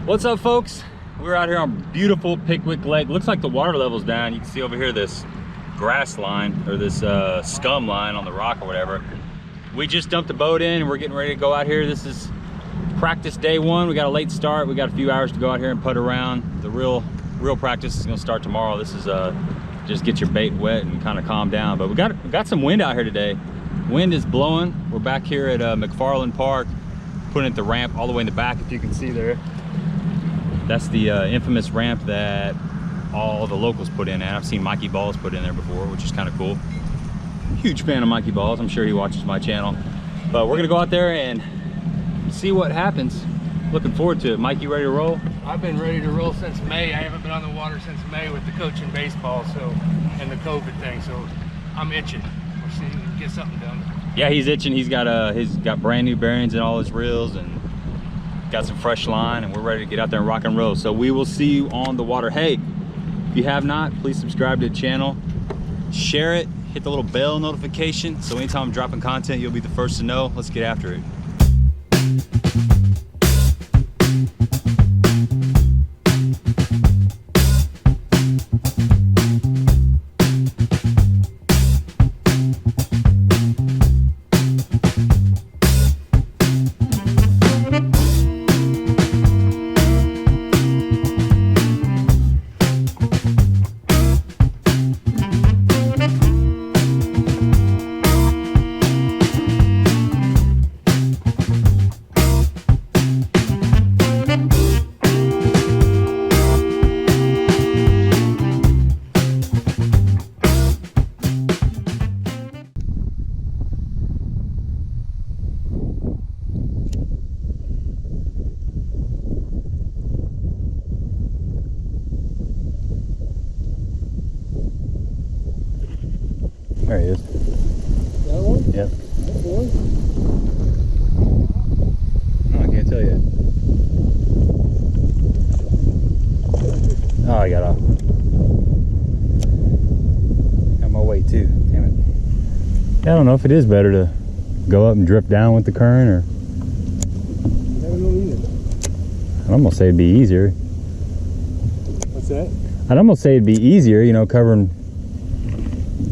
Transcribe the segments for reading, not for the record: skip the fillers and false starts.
What's up, folks? We're out here on beautiful Pickwick Lake. Looks like the water level's down. You can see over here this grass line, or this scum line on the rock or whatever. We just dumped the boat in and we're getting ready to go out here. This is practice day one. We got a late start. We got a few hours to go out here and putt around. The real practice is gonna start tomorrow. This is just get your bait wet and kind of calm down. But we got some wind out here today. Wind is blowing. We're back here at McFarland Park, putting it the ramp all the way in the back, if you can see there. That's the infamous ramp that all the locals put in, and I've seen Mikey Balls put in there before, which is kind of cool. Huge fan of Mikey Balls. I'm sure he watches my channel. But we're gonna go out there and see what happens. Looking forward to it. Mike, you ready to roll? I've been ready to roll since May. I haven't been on the water since May with the coaching baseball, and the COVID thing. So I'm itching. We'll see if we can get something done. Yeah, he's itching. He's got brand new bearings in all his reels and got some fresh line, and we're ready to get out there and rock and roll. So we will see you on the water. Hey, if you have not, please subscribe to the channel, share it, hit the little bell notification, so anytime I'm dropping content, you'll be the first to know. Let's get after it. There he is. That one? Yep. That one? No, I can't tell you. Oh, I got off. Got my weight too, damn it. I don't know if it is better to go up and drift down with the current, or Never know either. I'd almost say it'd be easier. What's that? I'd almost say it'd be easier, you know, covering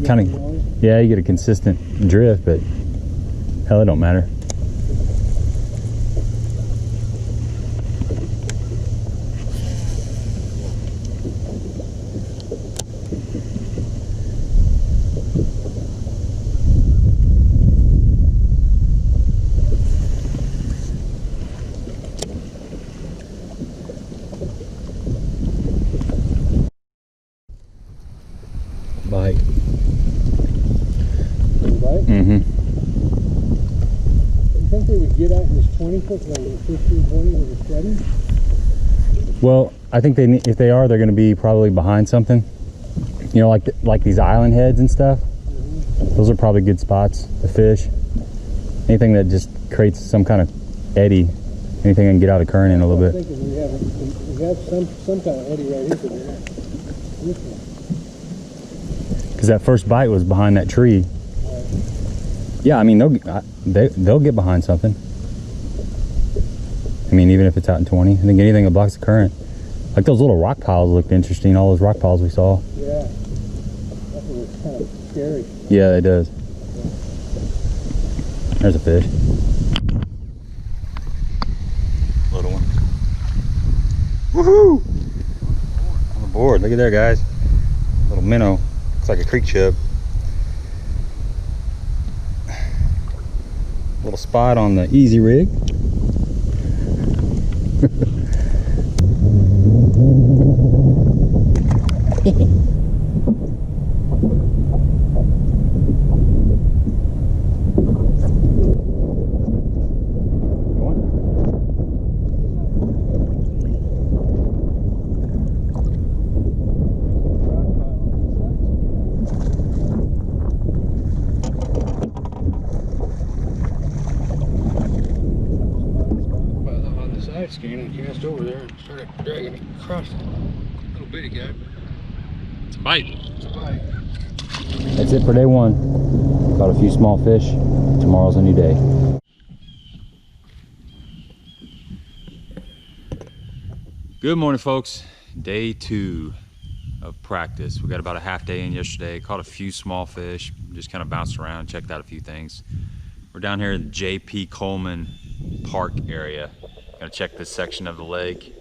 kind of. Yeah, you get a consistent drift, but hell, it don't matter. Bite. Mm-hmm. You think they would get out in this 20-foot, like 15, 20 with a steady? Well, I think if they are, they're going to be probably behind something. You know, like these island heads and stuff. Mm-hmm. Those are probably good spots to fish. Anything that just creates some kind of eddy. Anything that can get out of current in a little bit. I'm thinking we have some kind of eddy right here. Because that first bite was behind that tree. Yeah, I mean, they'll get behind something. I mean, even if it's out in 20, I think anything that blocks the current. Like those little rock piles looked interesting, all those rock piles we saw. Yeah, that was kind of scary. Yeah, it does. There's a fish. Little one. Woohoo! On the board, look at there, guys. Little minnow, looks like a creek chub. Little spot on the easy rig. Scan and cast over there and started dragging it across it. Little bitty guy. It's a bite. It's a bite. That's it for day one. Caught a few small fish. Tomorrow's a new day. Good morning, folks. Day 2 of practice. We got about a half day in yesterday. Caught a few small fish, just kind of bounced around, checked out a few things. We're down here in the J.P. Coleman Park area. Gonna check this section of the lake.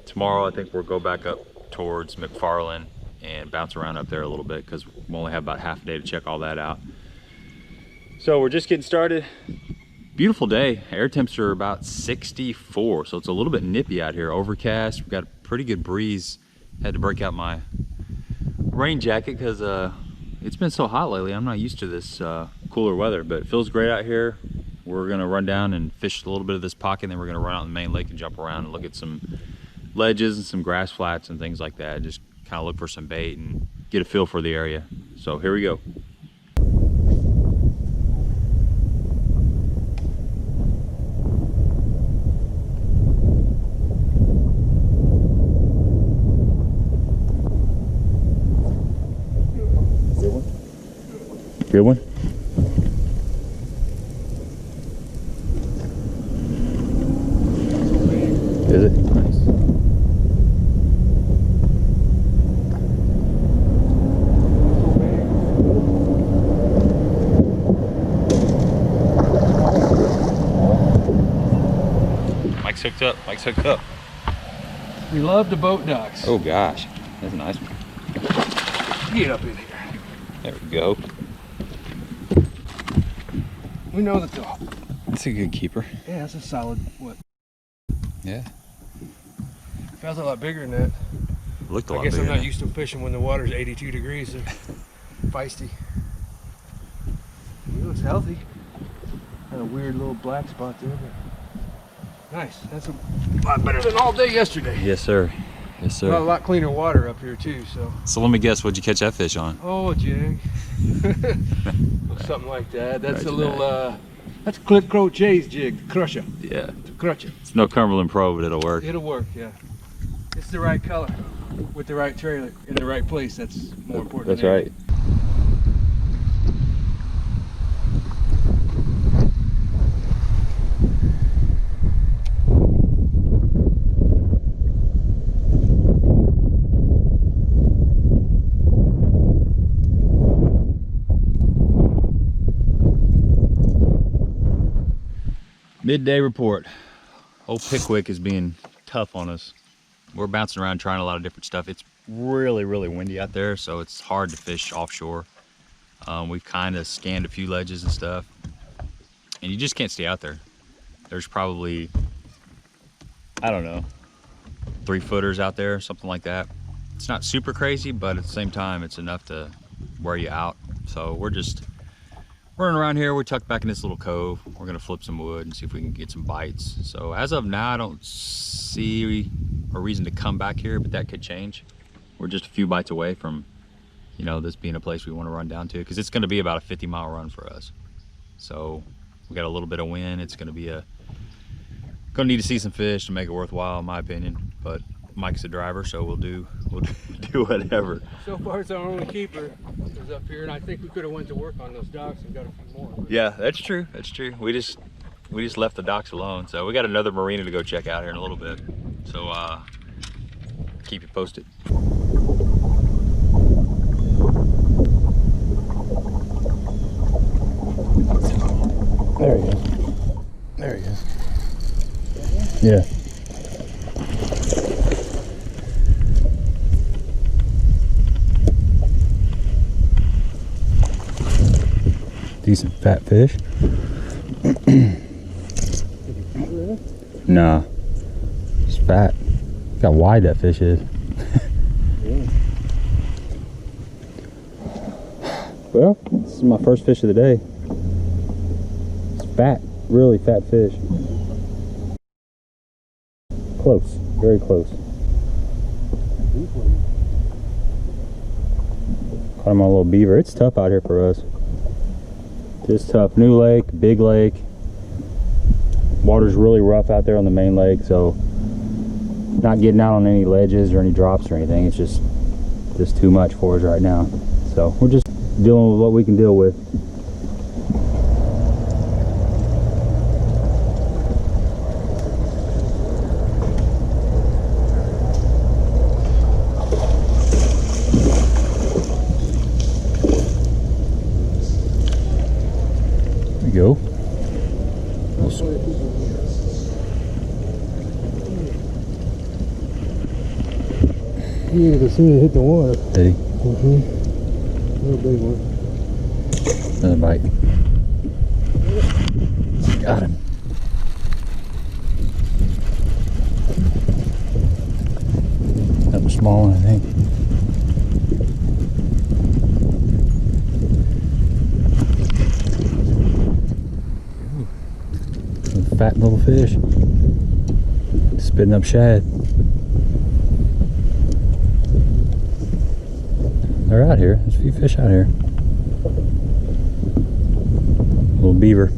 Tomorrow I think we'll go back up towards McFarland and bounce around up there a little bit because we only have about half a day to check all that out. So we're just getting started. Beautiful day. Air temps are about 64, so it's a little bit nippy out here. Overcast. We've got a pretty good breeze. Had to break out my rain jacket because it's been so hot lately. I'm not used to this cooler weather, but it feels great out here. We're gonna run down and fish a little bit of this pocket, and then we're gonna run out in the main lake and jump around and look at some ledges and some grass flats and things like that. Just kind of look for some bait and get a feel for the area. So here we go. Good one? Is it? Nice. Mike's hooked up. Mike's hooked up. We love the boat docks. Oh gosh, that's a nice one. Get up in here. There we go. We know the top. That's a good keeper. Yeah, that's a solid, what? Yeah. Feels a lot bigger than that. Looked a lot I guess bigger. I'm not used to fishing when the water's 82 degrees. So feisty. He looks healthy. Got a weird little black spot there, but nice. That's a lot better than all day yesterday. Yes, sir. Yes, sir. Well, a lot cleaner water up here too. So let me guess, what'd you catch that fish on? oh, a jig. Something like that. That's Roger a little. That's Click Crow Jay's jig, the crusher. Yeah. To crutch it. It's no Cumberland Pro, but it'll work. It'll work, yeah. It's the right color with the right trailer in the right place. That's more important. That's than right. Midday report. Old Pickwick is being tough on us. We're bouncing around trying a lot of different stuff. It's really windy out there, so it's hard to fish offshore. We've kind of scanned a few ledges and stuff, and you just can't stay out there. There's probably, I don't know, 3-footers out there, something like that. It's not super crazy, but at the same time, it's enough to wear you out. So we're just running around here. We're tucked back in this little cove. We're gonna flip some wood and see if we can get some bites. So as of now, I don't see a reason to come back here, but that could change. We're just a few bites away from, you know, this being a place we want to run down to, because it's gonna be about a 50-mile run for us. So we got a little bit of wind. It's gonna gonna need to see some fish to make it worthwhile, in my opinion. But Mike's the driver, so we'll do whatever. So far, it's our only keeper is up here, and I think we could have went to work on those docks and got a few more. But Yeah, that's true. That's true. We just left the docks alone, so we got another marina to go check out here in a little bit. So keep you posted. There he is. There he is. Yeah. Decent fat fish. Nah, it's fat. Look how wide that fish is. Well, this is my first fish of the day. It's fat, really fat fish. Close, very close. Caught him on a little beaver. It's tough out here for us. It's tough. New lake, big lake. Water's really rough out there on the main lake, so not getting out on any ledges or any drops or anything. It's just too much for us right now. So we're just dealing with what we can deal with. He is as soon as it hit the water. Did he? Real big one. Another bite. Got him. That was a small one, I think. Ooh. Fat little fish. Spitting up shad. They're out here. There's a few fish out here. Little beaver.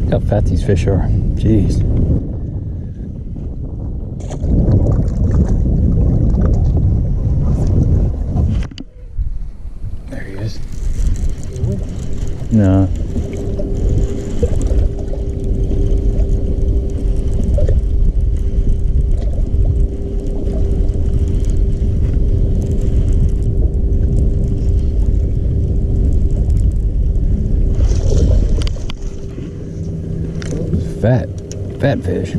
Look how fat these fish are. Jeez. There he is. No. Fat fish.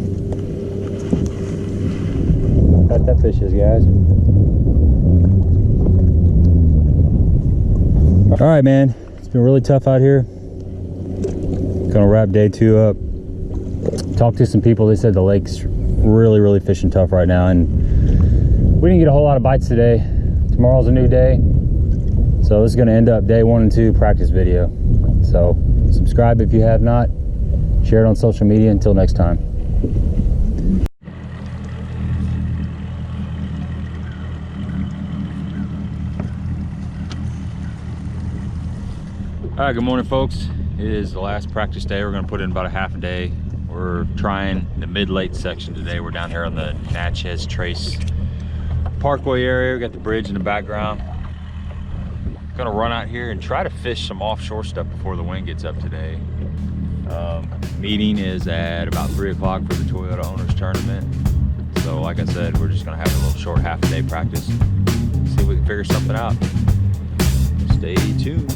Fat that fish is, guys. All right, man. It's been really tough out here. Gonna wrap day 2 up. Talked to some people. They said the lake's really fishing tough right now, and we didn't get a whole lot of bites today. Tomorrow's a new day, so this is gonna end up day 1 and 2 practice video. So subscribe if you have not. Share it on social media. Until next time. All right, good morning, folks. It is the last practice day. We're gonna put in about a half a day. We're trying the mid-lake section today. We're down here on the Natchez Trace Parkway area. We got the bridge in the background. Gonna run out here and try to fish some offshore stuff before the wind gets up today. Meeting is at about 3 o'clock for the Toyota Owners Tournament. So like I said, we're just gonna have a little short half a day practice. See if we can figure something out. Stay tuned.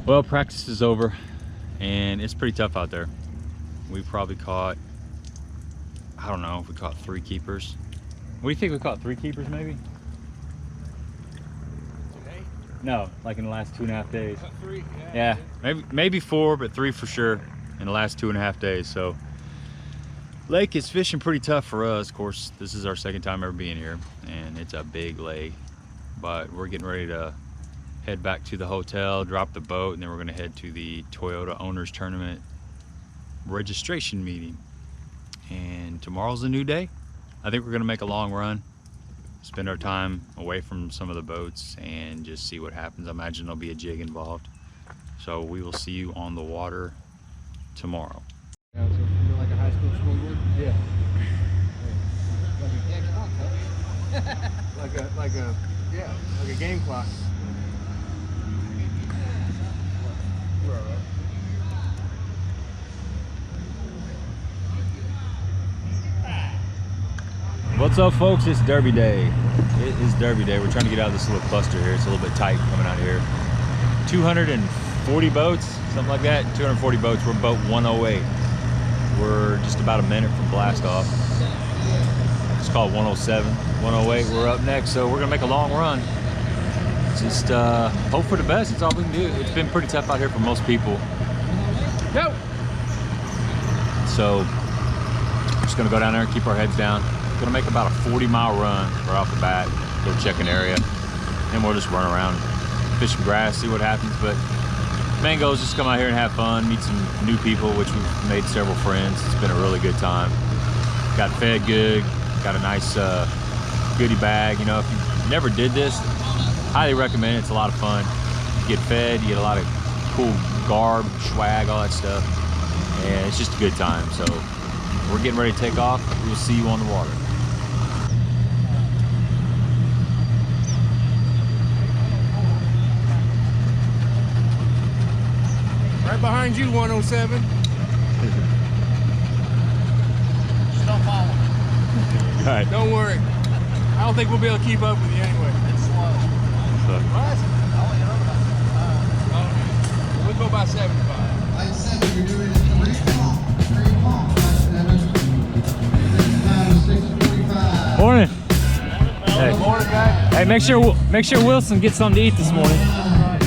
Well, practice is over and it's pretty tough out there. We probably caught, I don't know if we caught 3 keepers. What do you think we caught? 3 keepers maybe? Today? No, like in the last 2.5 days. 3? Yeah, maybe 4, but 3 for sure in the last 2.5 days. So lake is fishing pretty tough for us. Of course, this is our second time ever being here and it's a big lake, but we're getting ready to head back to the hotel, drop the boat, and then we're going to head to the Toyota Owners Tournament registration meeting. And tomorrow's a new day. I think we're going to make a long run, spend our time away from some of the boats and just see what happens. I imagine there'll be a jig involved. So we will see you on the water tomorrow. Yeah, so like a high school scoreboard? Yeah. Like a game clock. We're all right. What's up, folks? It's Derby Day. It is Derby Day. We're trying to get out of this little cluster here. It's a little bit tight coming out of here. 240 boats, something like that. 240 boats. We're boat 108. We're just about a minute from blast off. It's called 107, 108. We're up next, so we're gonna make a long run. Just hope for the best. It's all we can do. It's been pretty tough out here for most people. Go. So we're just gonna go down there and keep our heads down. Gonna make about a 40-mile run right off the bat. Go check an area, and we'll just run around, fish some grass, see what happens. But main goal is just come out here and have fun, meet some new people, which we've made several friends. It's been a really good time. Got fed good, got a nice goodie bag. You know, if you never did this, highly recommend it. It's a lot of fun. You get fed, you get a lot of cool garb, swag, all that stuff, and it's just a good time. So we're getting ready to take off. We'll see you on the water. Right behind you, 107. Don't follow. All right. Don't worry. I don't think we'll be able to keep up with you anyway. It's slow. What? We'll go by 75. Like I said, what you're doing is 3 o'clock. 3 o'clock. 6:45. Morning. Good morning, guys. Hey, make sure Wilson gets something to eat this morning.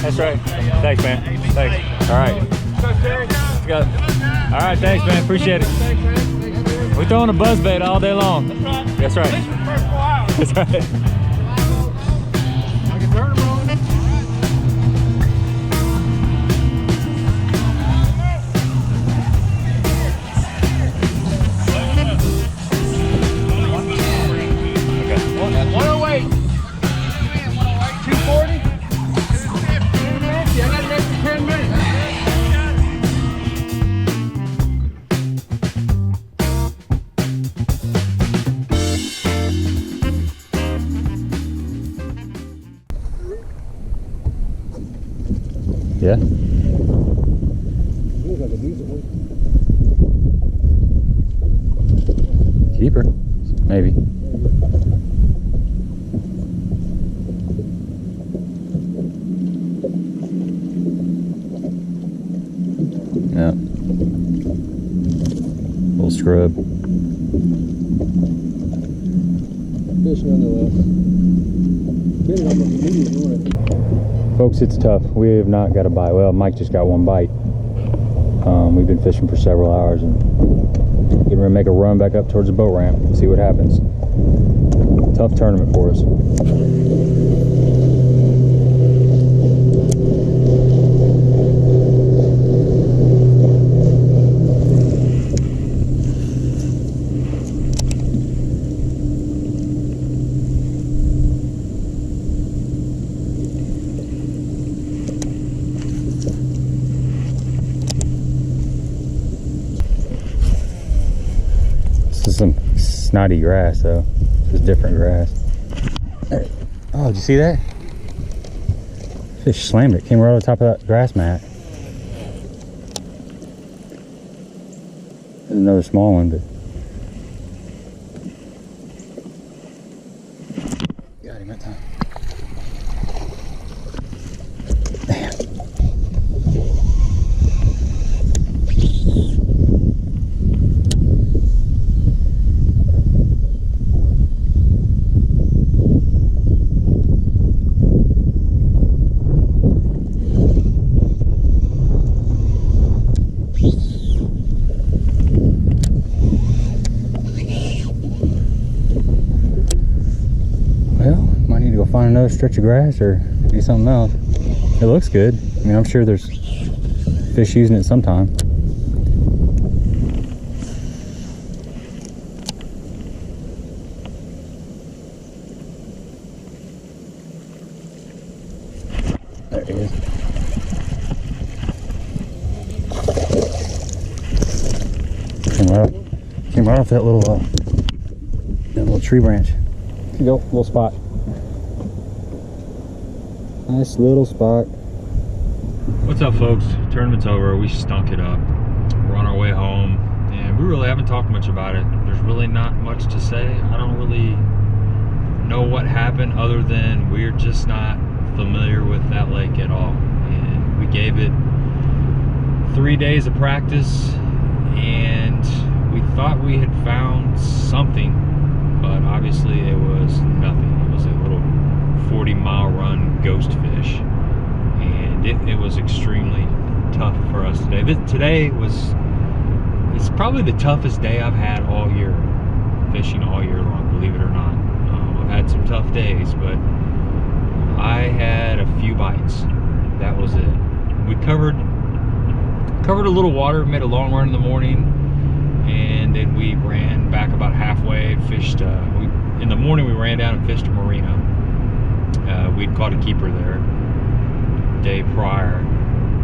That's right. Thanks, man. Thanks. All right. Let's go. All right, thanks, man. Appreciate it. We're throwing a buzz bait all day long. That's right. That's right. I can turn them on. Okay. 108. 240. 250. I got an extra 10 minutes. Yeah. Keeper, maybe. Yeah. Little scrub. Fish nonetheless. Folks, it's tough. We have not got a bite. Well, Mike just got one bite. We've been fishing for several hours and getting ready to make a run back up towards the boat ramp and see what happens. Tough tournament for us. Some snotty grass though. This is different grass. Oh, did you see that? Fish slammed it. Came right over the top of that grass mat. There's another small one, but got him that time. Find another stretch of grass or do something else. It looks good. I mean, I'm sure there's fish using it sometime. There he is. Came right off that little tree branch. Here you go, little spot. Nice little spot. What's up, folks? Tournament's over. We stunk it up. We're on our way home, and we really haven't talked much about it. There's there's really not much to say. I don't really know what happened other than we're just not familiar with that lake at all. And we gave it 3 days of practice, and we thought we had found something, but obviously it was nothing. It was a little 40-mile run ghost fish, and it was extremely tough for us today. It's probably the toughest day I've had all year, fishing all year long, believe it or not. I've had some tough days, but I had a few bites. That was it. We covered a little water, made a long run in the morning, and then we ran back about halfway, fished, in the morning we ran down and fished a marina. We'd caught a keeper there day prior,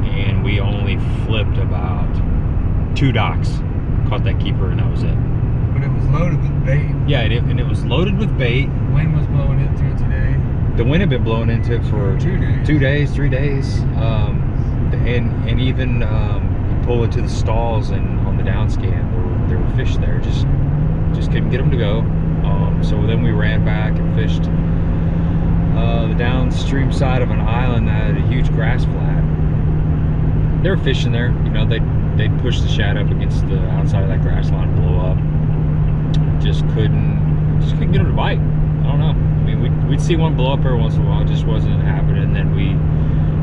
and we only flipped about 2 docks, caught that keeper, and that was it. But it was loaded with bait. Yeah, and it was loaded with bait. Wind was blowing into it today. The wind had been blowing into it for 2 days. 2 days, 3 days. And even we pull into the stalls, and on the downscan there were fish there. Just couldn't get them to go. So then we ran back and fished the downstream side of an island that had a huge grass flat. They were fishing there. You know, they'd push the shad up against the outside of that grass line and blow up. Just couldn't get them to bite. I don't know. I mean, we'd see one blow up every once in a while. It just wasn't happening. And then we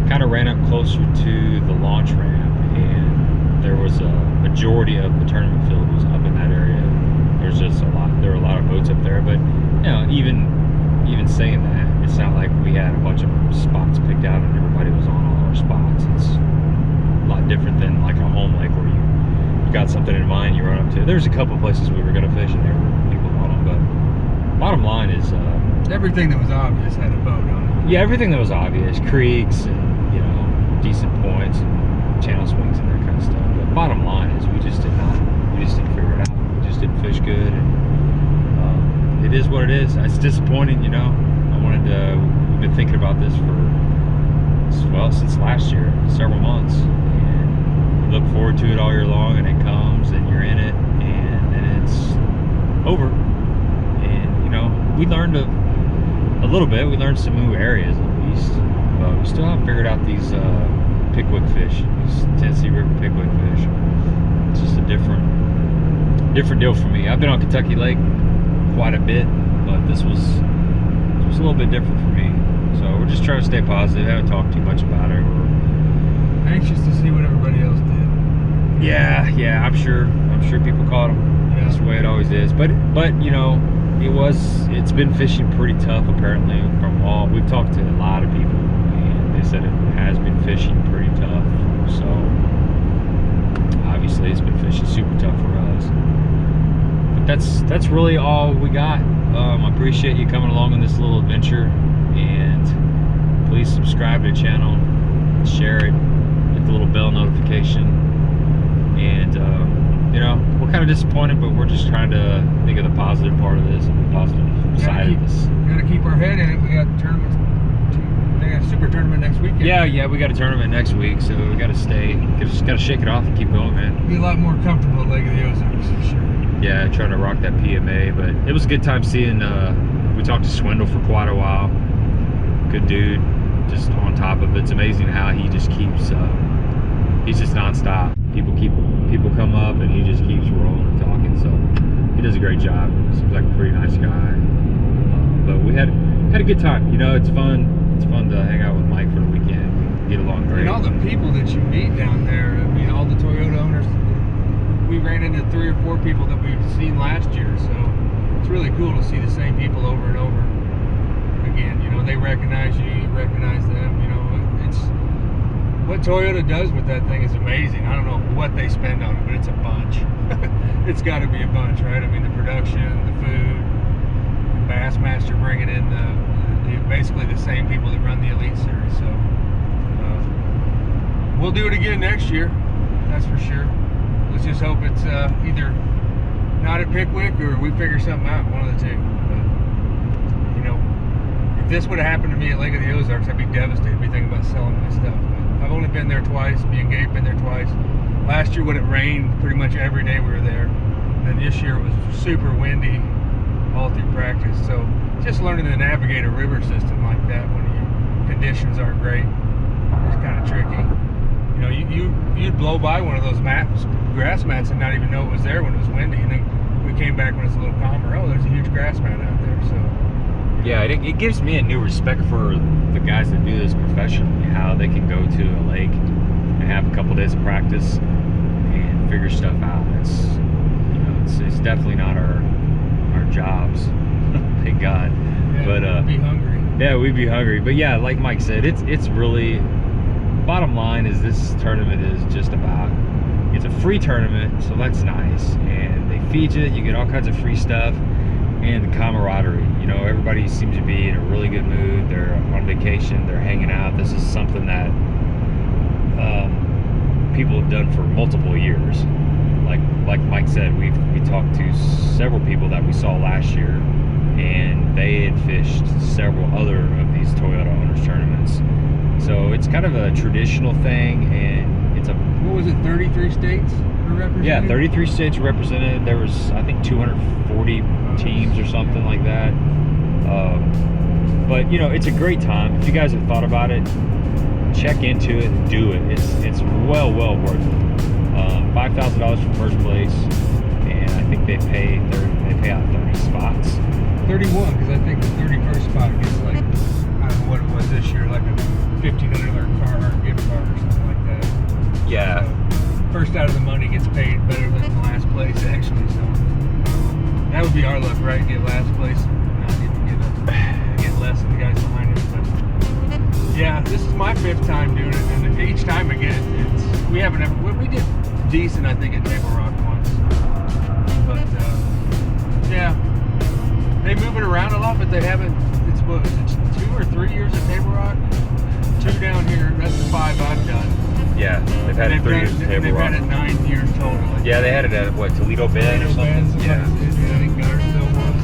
kind of ran up closer to the launch ramp, and there was a majority of the tournament field was up in that area. There were a lot of boats up there, but you know, even saying that, it's not like we had a bunch of spots picked out and everybody was on all our spots. It's a lot different than like a home lake where you got something in mind you run up to. There's a couple places we were going to fish and there were people on them, but bottom line is Everything that was obvious had a boat on it. yeah, everything that was obvious, creeks and, you know, decent points and channel swings and that kind of stuff. But bottom line is we just didn't figure it out. We just didn't fish good, and it is what it is. It's disappointing, you know. We've been thinking about this for, well, since last year, several months, and we look forward to it all year long, and it comes and you're in it, and then it's over. And you know, we learned a little bit. We learned some new areas at least, but we still haven't figured out these Pickwick fish, these Tennessee River Pickwick fish. It's just a different deal for me. I've been on Kentucky Lake quite a bit, but this was a little bit different for me. So we're just trying to stay positive. I haven't talked too much about it. We're Anxious to see what everybody else did. yeah, I'm sure people caught them. Yeah. That's the way it always is. But you know, it's been fishing pretty tough apparently. We've talked to a lot of people, and they said it has been fishing pretty tough. So obviously it's been fishing super tough for us. But that's really all we got. I appreciate you coming along on this little adventure, and please subscribe to the channel, share it, hit the little bell notification, and you know, we're kind of disappointed, but we're just trying to think of the positive part of this and the positive side of this. Gotta keep our head in it. We got tournaments. They got a super tournament next weekend. Yeah, we got a tournament next week, so we got to just got to shake it off and keep going, man. Be a lot more comfortable at Lake of the Ozarks for sure. Yeah, trying to rock that PMA, but it was a good time seeing. We talked to Swindle for quite a while. Good dude, just on top of it. It's amazing how he just keeps. He's just nonstop. People come up and he just keeps rolling and talking. So he does a great job. Seems like a pretty nice guy. But we had a good time. You know, it's fun. It's fun to hang out with Mike for the weekend. We get along great. And all the people that you meet down there. I mean, all the Toyota owners. We ran into 3 or 4 people that we've seen last year, so it's really cool to see the same people over and over again. You know, they recognize you, you recognize them. You know, it's what Toyota does with that thing is amazing. I don't know what they spend on it, but it's a bunch. It's got to be a bunch, right? I mean, the production, the food, the Bassmaster bringing in basically the same people that run the Elite Series. So we'll do it again next year, that's for sure. Let's just hope it's either not at Pickwick or we figure something out, one of the two. But, you know, if this would have happened to me at Lake of the Ozarks, I'd be devastated. I'd be thinking about selling my stuff. But I've only been there twice. Me and Gabe been there twice. Last year when it rained, pretty much every day we were there. And then this year it was super windy all through practice. So just learning to navigate a river system like that when your conditions aren't great is kind of tricky. You know, you'd blow by one of those grass mats and not even know it was there when it was windy. And then we came back when it's a little calmer. Oh, there's a huge grass mat out there. So yeah, it gives me a new respect for the guys that do this professionally. How they can go to a lake and have a couple days of practice and figure stuff out. It's definitely not our jobs. Thank God. yeah, But we'd be hungry. yeah, we'd be hungry. But yeah, like Mike said, it's really, bottom line is this tournament is just about, it's a free tournament, so that's nice. And they feed you, you get all kinds of free stuff, and the camaraderie. You know, everybody seems to be in a really good mood. They're on vacation, they're hanging out. This is something that people have done for multiple years. Like Mike said, we talked to several people that we saw last year, and they had fished several other of these Toyota Owners tournaments. So it's kind of a traditional thing, and it's a, What was it, 33 states were represented? yeah, 33 states represented. There was, I think, 240 teams or something like that. But you know, it's a great time. If you guys have thought about it, check into it and do it. It's well worth it. $5,000 for first place, and I think they pay out 30 spots. 31, because I think the 31st spot gets like, I don't know what it was this year, like a $1,500 car or gift card or something like that. Yeah. So, first out of the money gets paid better than last place, actually. So that would be our luck, right? Get last place, and not even get less than the guys behind us. But yeah, this is my 5th time doing it, and each time again, we did decent, I think, at Table Rock once. But yeah, they move it around a lot, but they haven't. It's 2 or 3 years at Table Rock. 2 down here. That's the 5 I've done. Yeah, they've had it 3 years at Table Rock. They've had it 9 years total. Yeah, they had it at what, Toledo Bend or something? Yeah. I think Gardenville was.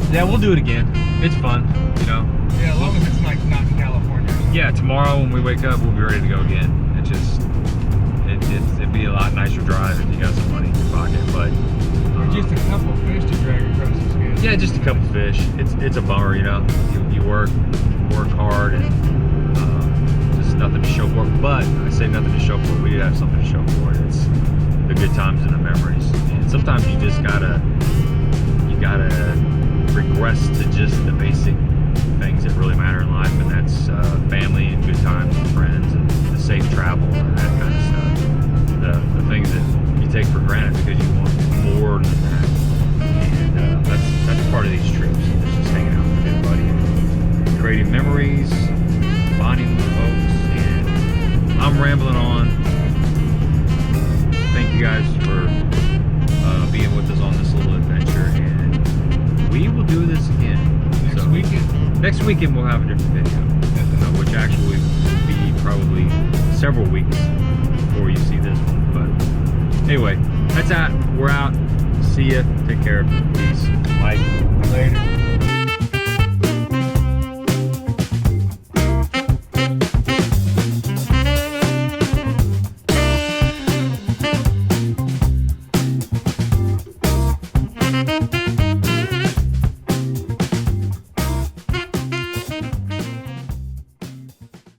So. Yeah, we'll do it again. It's fun, you know. Yeah, as long as it's like not in California. Yeah, tomorrow when we wake up, we'll be ready to go again. It'd be a lot nicer drive if you got some money in your pocket, but just a couple fish to drag across the scale. yeah, just a couple fish. It's a bummer, you know. You work hard and just nothing to show for it. But I say nothing to show for it. We did have something to show for it. It's the good times and the memories. And sometimes you just gotta regress to just the basic things that really matter in life, and that's family and good times and friends and the safe travel and that kind of stuff. The things that you take for granted because you want more than that. And that's part of these trips. It's just hanging out with a good buddy and creating memories, bonding with folks. And I'm rambling on. Thank you guys for being with us on this little adventure, and we will do this again. Next weekend we'll have a different video, which actually will be probably several weeks before you see this one. But anyway, that's that. We're out. See ya. Take care. Peace. Bye. Later.